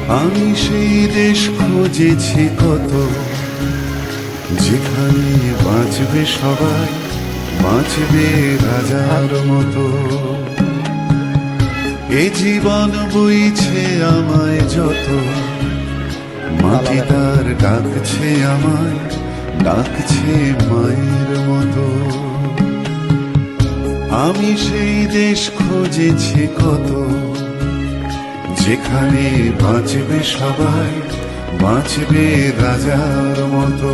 আমি সেই দেশ খুঁজেছি কত, যেখানে বাঁচবে সবাই, বাঁচবে রাজার মতো। এ জীবন বইছে আমায় যত, মাটি তার ডাকছে আমায়, ডাকছে মায়ের মতো। আমি সেই দেশ খুঁজেছি কত, যেখানে বাঁচবে সবাই, বাঁচবে রাজার মতো।